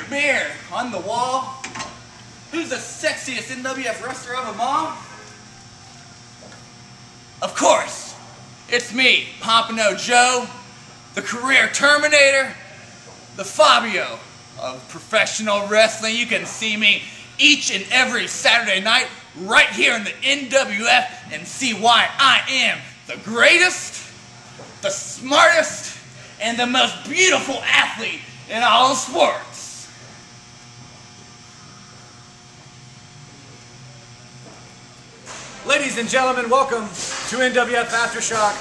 mirror on the wall. Who's the sexiest NWF wrestler of them all? Of course, it's me, Pompano Joe, the career Terminator, the Fabio of professional wrestling. You can see me each and every Saturday night right here in the NWF and see why I am the greatest, the smartest, and the most beautiful athlete in all of sports. Ladies and gentlemen, welcome to NWF Aftershock.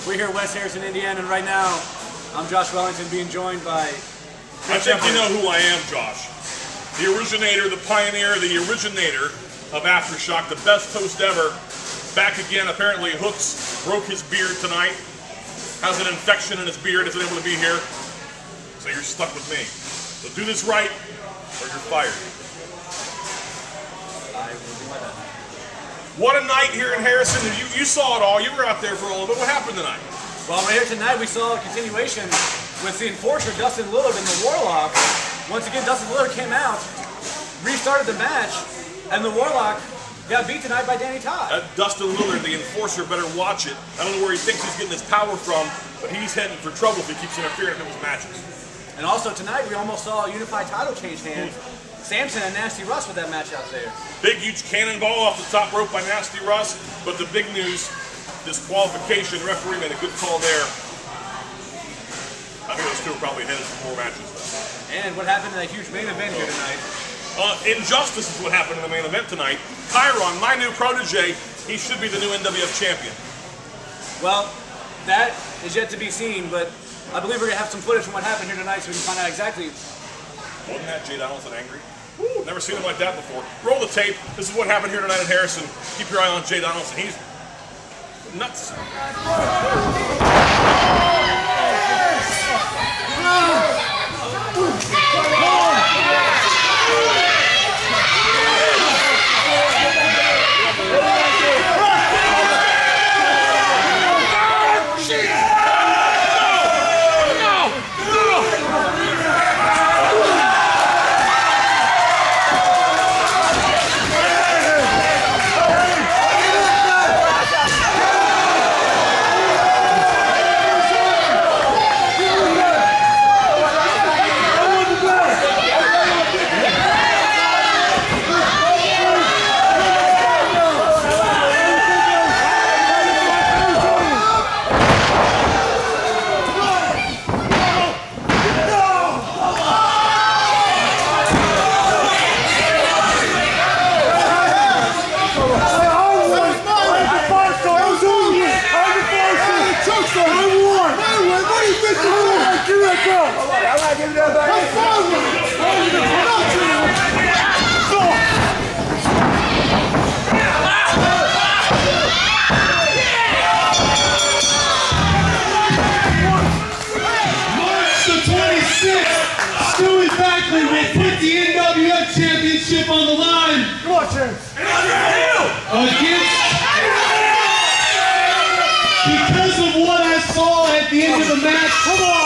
We're here in West Harrison, Indiana, and right now I'm Josh Wellington, being joined by... I think you know who I am, Josh. The originator, the pioneer, the originator of Aftershock, the best host ever. Back again, apparently Hooks broke his beard tonight. Has an infection in his beard, isn't able to be here. So you're stuck with me. So do this right, or you're fired. I will do my best. What a night here in Harrison. You saw it all. You were out there for a little bit. What happened tonight? Well, right here tonight we saw a continuation with the enforcer Dustin Lillard and the Warlock. Once again, Dustin Lillard came out, restarted the match, and the Warlock got beat tonight by Danny Todd. Dustin Lillard, the enforcer, better watch it. I don't know where he thinks he's getting his power from, but he's heading for trouble if he keeps interfering in people's matches. And also tonight we almost saw a unified title change hands. Samson and Nasty Russ with that match out there. Big, huge cannonball off the top rope by Nasty Russ, but the big news, disqualification. Referee made a good call there. I think those two are probably headed for more matches, though. And what happened in that huge main event here tonight? Injustice is what happened in the main event tonight. Kyron, my new protege, he should be the new NWF champion. Well, that is yet to be seen, but I believe we're going to have some footage from what happened here tonight so we can find out exactly. Wasn't that Jay Donaldson angry? Woo, never seen him like that before. Roll the tape. This is what happened here tonight in Harrison. Keep your eye on Jay Donaldson. He's nuts. Stewie Backlund will put the NWF Championship on the line. Come on, James. Because of what I saw at the end of the match. Come on.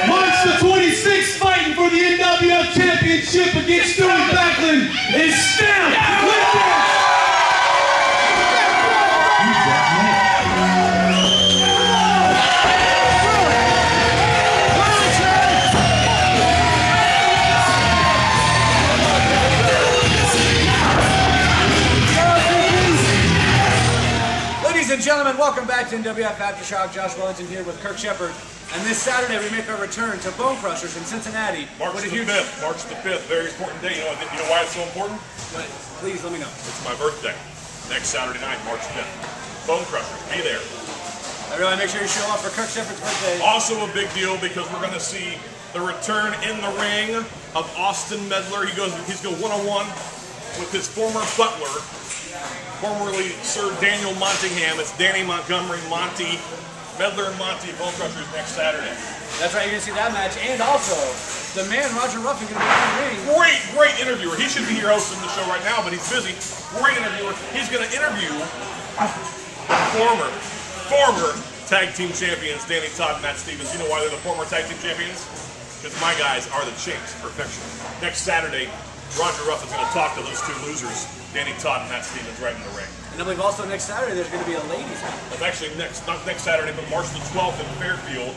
March the 26th, fighting for the NWF Championship against Stewie Backlund is still lickage. Ladies and gentlemen, welcome back to NWF Aftershock. Josh Wellington here with Kirk Shepard. And this Saturday we make our return to Bone Crushers in Cincinnati. March the 5th. March the 5th. Very important day. You know why it's so important? Please let me know. It's my birthday. Next Saturday night, March 5th. Bone Crushers. Be there. Everyone, make sure you show up for Kirk Shepard's birthday. Also a big deal because we're going to see the return in the ring of Austin Mendler. He's going one-on-one with his former butler, formerly Sir Daniel Montingham. It's Danny Montgomery, Monty, Mendler and Monty, Bone Crushers next Saturday. That's right, you're going to see that match. And also, the man Roger Ruffin going to be in the ring. Great interviewer. He should be here hosting the show right now, but he's busy. Great interviewer. He's going to interview former tag team champions, Danny Todd and Matt Stevens. You know why they're the former tag team champions? Because my guys are the champs of perfection. Next Saturday, Roger Ruff is going to talk to those two losers, Danny Todd and Matt Stevens, right in the ring. And I believe also next Saturday there's going to be a ladies' match. That's actually not next Saturday, but March the 12th in Fairfield.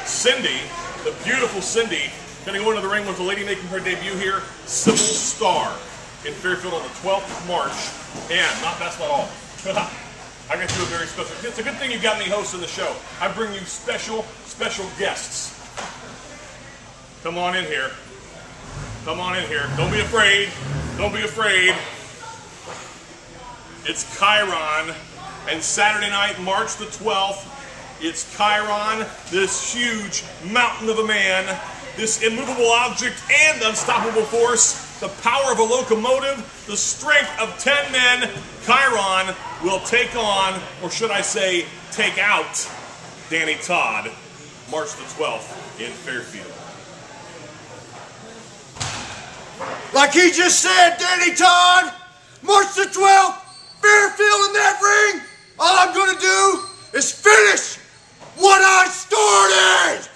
Cindy, the beautiful Cindy, going to go into the ring with the lady making her debut here, Sybil Starr, in Fairfield on the 12th of March. And that's not all. I got you a very special. It's a good thing you got me hosting the show. I bring you special guests. Come on in here. Come on in here. Don't be afraid. Don't be afraid. It's Kyron, and Saturday night, March the 12th, it's Kyron, this huge mountain of a man, this immovable object and unstoppable force, the power of a locomotive, the strength of 10 men. Kyron will take on, or should I say, take out, Danny Todd, March the 12th in Fairfield. Like he just said, Danny Todd, March the 12th, Fairfield in that ring. All I'm going to do is finish what I started.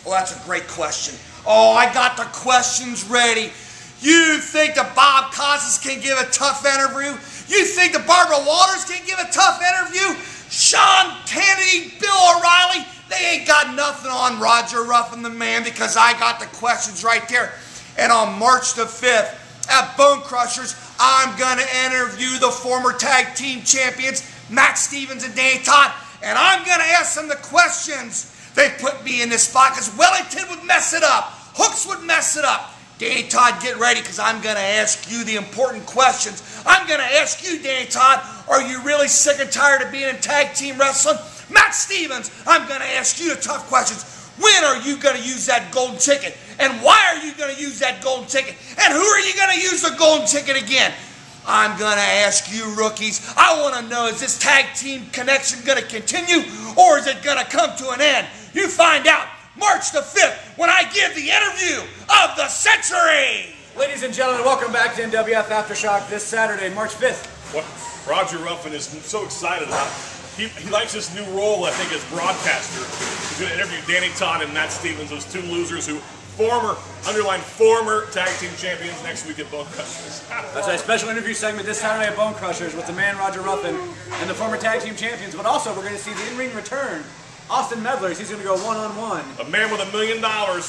Well, that's a great question. Oh, I got the questions ready. You think that Bob Costas can give a tough interview? You think that Barbara Walters can give a tough interview? Sean Kennedy, Bill O'Reilly, they ain't got nothing on Roger Ruff and the Man, because I got the questions right there. And on March the 5th at Bone Crushers, I'm going to interview the former tag team champions, Matt Stevens and Danny Todd, and I'm going to ask them the questions. They put me in this spot because Wellington would mess it up. Hooks would mess it up. Danny Todd, get ready, because I'm going to ask you the important questions. I'm going to ask you, Danny Todd, are you really sick and tired of being in tag team wrestling? Matt Stevens, I'm going to ask you the tough questions. When are you going to use that golden ticket? And why are you going to use that golden ticket? And who are you going to use the golden ticket again? I'm going to ask you rookies. I want to know, is this tag team connection going to continue, or is it going to come to an end? You find out March the 5th when I give the interview of the century. Ladies and gentlemen, welcome back to NWF Aftershock this Saturday, March 5th. What Roger Ruffin is so excited about. He likes this new role, I think, as broadcaster. He's going to interview Danny Todd and Matt Stevens, those two losers who former tag team champions, next week at Bone Crushers. That's a special interview segment this Saturday at Bone Crushers with the man Roger Ruffin and the former tag team champions. But also, we're going to see the in-ring return. Austin Mendler, he's going to go one-on-one. A man with $1 million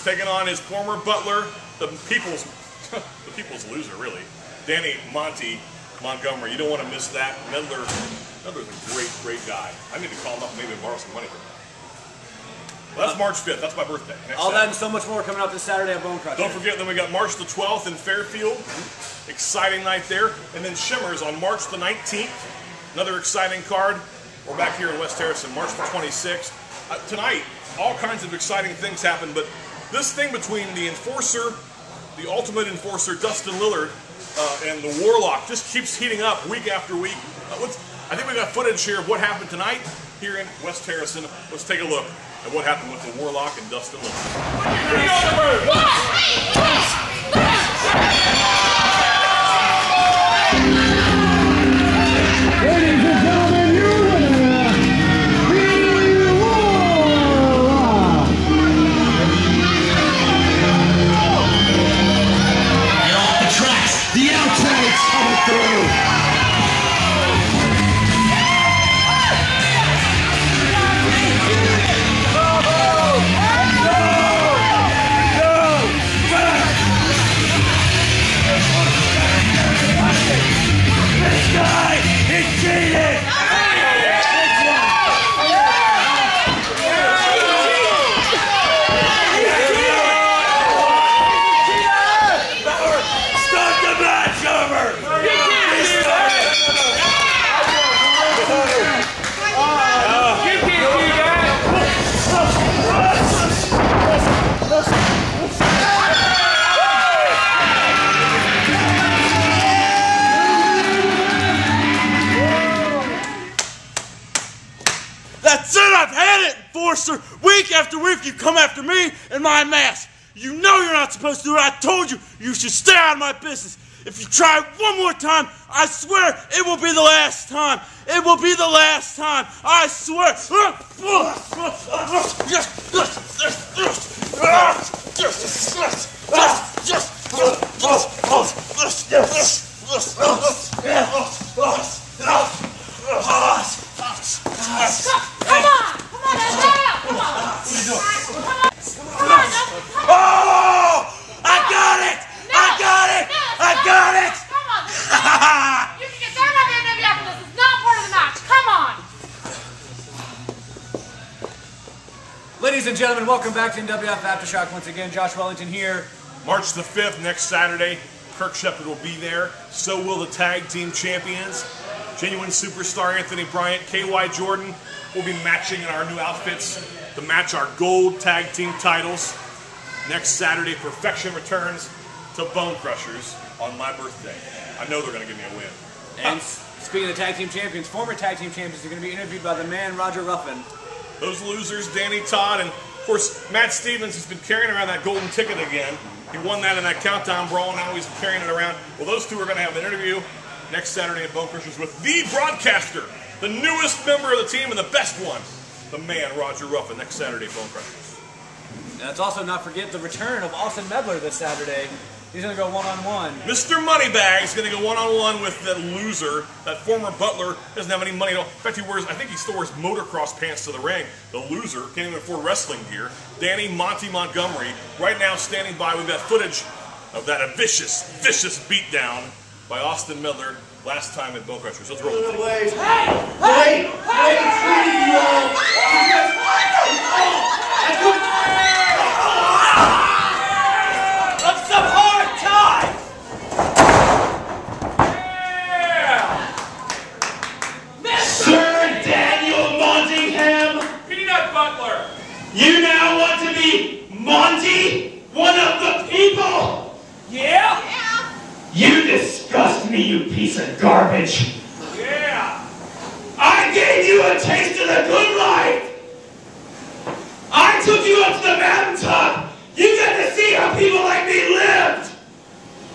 taking on his former butler, the people's loser, really, Danny Montgomery. You don't want to miss that. Mendler's a great guy. I need to call him up and maybe borrow some money from him. Well, that's March 5th. That's my birthday. All that and so much more coming up this Saturday at Bone Crushers. Don't forget, then we got March the 12th in Fairfield. Exciting night there. And then Shimmers on March the 19th. Another exciting card. We're back here in West Harrison, March the 26th. Tonight, all kinds of exciting things happen, but this thing between the Enforcer, the Ultimate Enforcer, Dustin Lillard, and the Warlock just keeps heating up week after week. I think we got footage here of what happened tonight here in West Harrison. Let's take a look at what happened with the Warlock and Dustin Lillard. Ladies and gentlemen, your winner, the Warlock. And off the tracks, the outtakes coming through. That's it, I've had it, Enforcer. Week after week you come after me and my mask. You know you're not supposed to do it. I told you, you should stay out of my business. If you try one more time, I swear it will be the last time. It will be the last time. I swear. Ladies and gentlemen, welcome back to NWF Aftershock. Once again, Josh Wellington here. March the 5th, next Saturday, Kirk Shepard will be there. So will the tag team champions. Genuine Superstar Anthony Bryant, KY Jordan will be matching in our new outfits to match our gold tag team titles. Next Saturday, Perfection returns to Bone Crushers on my birthday. I know they're going to give me a win. And speaking of the tag team champions, former tag team champions are going to be interviewed by the man, Roger Ruffin. Those losers, Danny Todd, and of course, Matt Stevens has been carrying around that golden ticket again. He won that in that countdown brawl, and now he's carrying it around. Well, those two are going to have an interview next Saturday at Bone Crushers with the broadcaster, the newest member of the team and the best one, the man, Roger Ruffin, next Saturday at Bone Crushers. And let's also not forget the return of Austin Mendler this Saturday. He's going to go one-on-one. Mr. Moneybag is going to go one-on-one with that loser, that former butler. Doesn't have any money at all. In fact, he wears, I think he still wears motocross pants to the ring. The loser can't even afford wrestling gear. Danny Monty Montgomery, right now standing by. We've got footage of that vicious, vicious beatdown by Austin Mendler last time at Bone Crushers. Let's roll the tape. Wait, treating you all. Of some hard time. Sir Daniel Montingham. Peanut Butler. You now want to be Monty, one of the people? Yeah? You disgust me, you piece of garbage. Yeah. I gave you a taste of the good life. I took you up to the mountaintop. You got to see how people like me lived.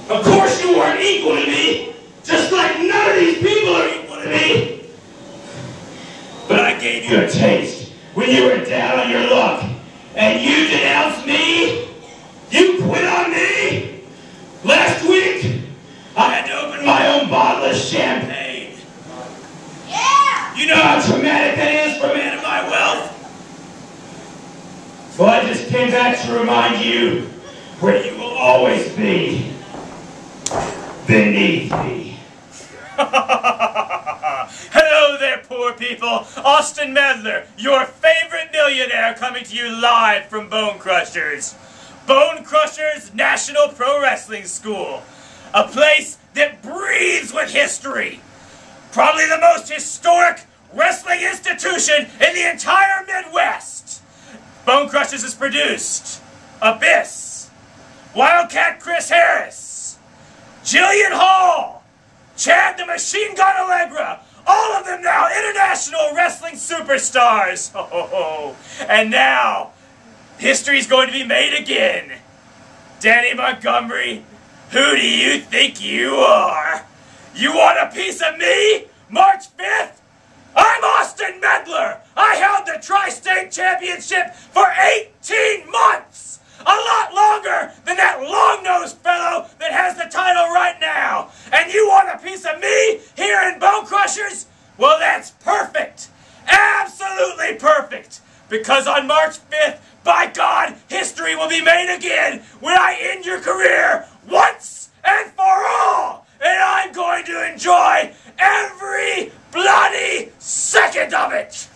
Of course you weren't equal to me, just like none of these people are equal to me. But I gave you a taste when you were down on your luck, and you denounced me. You quit on me. Last week, I had to open my own bottle of champagne. Yeah! You know how traumatic that is for a man of my wealth? Well, I just came back to remind you where you will always be. Beneath me. Hello there, poor people. Austin Mendler, your favorite millionaire, coming to you live from Bone Crushers. Bone Crushers National Pro Wrestling School. A place that breathes with history. Probably the most historic wrestling institution in the entire Midwest. Bone Crushers has produced Abyss, Wildcat Chris Harris, Jillian Hall, Chad the Machine Gun Allegra, all of them now international wrestling superstars. Oh, and now, history's going to be made again. Danny Montgomery, who do you think you are? You want a piece of me? March 5th? I'm Austin Mendler. I held the Tri-State Championship for 18 months. A lot longer than that long-nosed fellow that has the title right now. And you want a piece of me here in Bone Crushers? Well, that's perfect. Absolutely perfect. Because on March 5th, by God, history will be made again when I end your career once and for all. And I'm going to enjoy every bloody second of it.